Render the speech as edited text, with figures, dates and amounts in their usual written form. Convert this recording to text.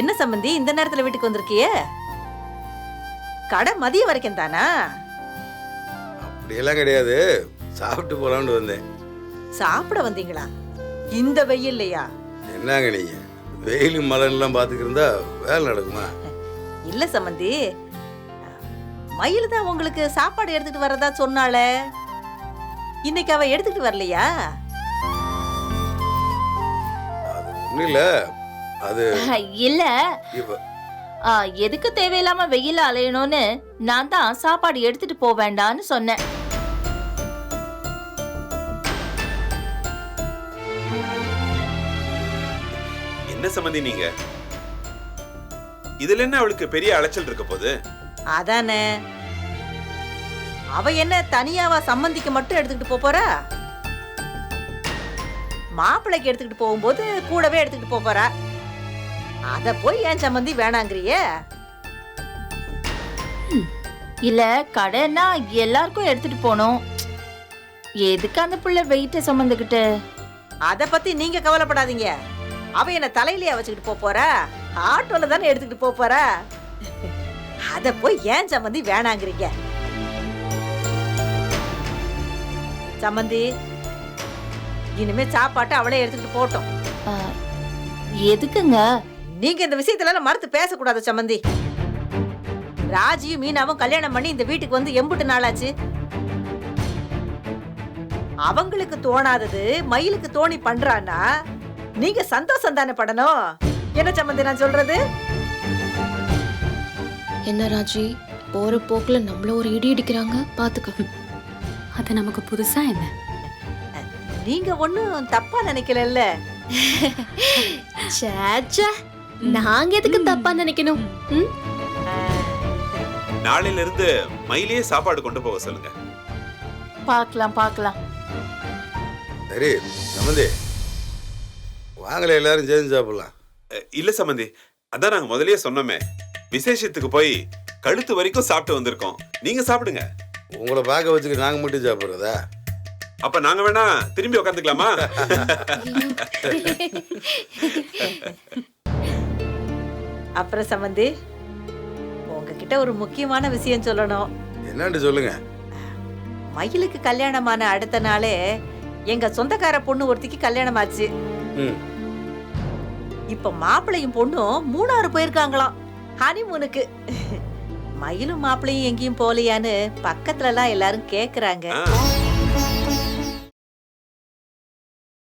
என்ன சம்பந்தி இந்த நேரத்துல வீட்டுக்கு வந்திருக்கியே? கடை மதியம் வரைக்கும் தானா? அப்படியெல்லாம் கிடையாது, சாப்பிட்டு போலான்னு வந்தேன். சாப்பிட வந்தீங்களா இந்த வெயில்லையா? என்னங்க நீங்க வெயில் மழைலாம் பார்த்துக்கிருந்தா வேலை நடக்குமா? இல்ல சம்பந்தி, மயில் தான் உங்களுக்கு சாப்பாடு எடுத்துட்டு வர்றதா சொன்னாளே, இன்னைக்கு அவ எடுத்துட்டு வரலையா? அது ஒன்றும் இல்லை, அது இல்ல இப்போ எதுக்கு தேவையில்லாம வெயில அலையணும்னு நான் தான் சாப்பாடு எடுத்துட்டு போக வேண்டான்னு சொன்னேன். என்ன சம்பந்தி நீங்க? இதுல என்ன அவளுக்கு பெரிய அலைச்சல் இருக்க போகுது? அதானே, அவ என்ன தனியாவா சம்பந்திக்கு மட்டும் எடுத்துக்கிட்டு போறா? மாப்பிள்ளைக்கு எடுத்துக்கிட்டு போகும்போது கூடவே எடுத்துக்கிட்டு போறா. அத போய் ஏன் சம்பந்தி வேணாங்கிறியே? இல்ல கடைன்னா எல்லாருக்கும் எடுத்துட்டு போனோம், எதுக்கு அந்த புள்ள வெயிட்ட சுமந்துக்கிட்டு? அத பத்தி நீங்க கவலைப்படாதீங்க. அவ என்ன தலையிலேயே வச்சுக்கிட்டு போறா? ஆட்டோல தானே எடுத்துக்கிட்டு போறா. அத போய் ஏன் சம்பந்தி வேணாங்கிறீங்க? சம்பந்தி, இனிமே சாப்பாட்டு அவளே எடுத்துக்கிட்டு போட்டோம். எதுக்குங்க? நீங்க இந்த விஷயத்துல மறுத்து பேசக்கூடாது சம்பந்தி. ராஜியும் மீனாவும் கல்யாணம் பண்ணி இந்த வீட்டுக்கு வந்து எம்புட்டு நாளாச்சு. அவங்களுக்கு தோணாதது மயிலுக்கு தோணி பண்றான்னா நீங்க சந்தோஷம் தானே படணும். என்ன சம்பந்தி நான் சொல்றது? என்ன ராஜி, போற போக்குல நம்மள ஒரு இடி இடிக்கிறாங்க பாத்துக்க. அது நமக்கு புதுசா என்ன? நீங்க ஒண்ணும் தப்பா நினைக்கல? சேச்சா, நாங்க எதுக்கு தப்பா நினைக்கணும்? நாளையில இருந்து மயிலே சாப்பாடு கொண்டு போக சொல்லுங்க. பார்க்கலாம் பார்க்கலாம். சரி சம்பந்தி, வாங்கல எல்லாரும் சேர்ந்து சாப்பிடலாம். இல்ல சம்பந்தி, அதான் நாங்க முதல்லயே சொன்னோமே, விசேஷத்துக்கு போய் கழுத்து வரைக்கும் சாப்பிட்டு வந்திருக்கோம். நீங்க சாப்பிடுங்க. உங்களை பார்க்க வச்சுக்க நாங்க மட்டும் சாப்பிட்றதா? அப்ப நாங்க வேணா திரும்பி உட்காந்துக்கலாமா? அப்புறம் சம்பந்தி, உங்ககிட்ட ஒரு முக்கியமான விஷயம் சொல்லணும். என்னன்னு சொல்லுங்க. மயிலுக்கு கல்யாணமான அடுத்த நாளே எங்க சொந்தக்கார பொண்ணு ஒருத்திக்கு கல்யாணம் ஆச்சு. இப்ப மாப்பிள்ளையும் பொண்ணும் மூணாறு போயிருக்காங்களாம் ஹனிமூனுக்கு. மயிலும் மாப்பிள்ளையும் எங்கேயும் போலையான்னு பக்கத்துல எல்லாம் எல்லாரும் கேக்குறாங்க.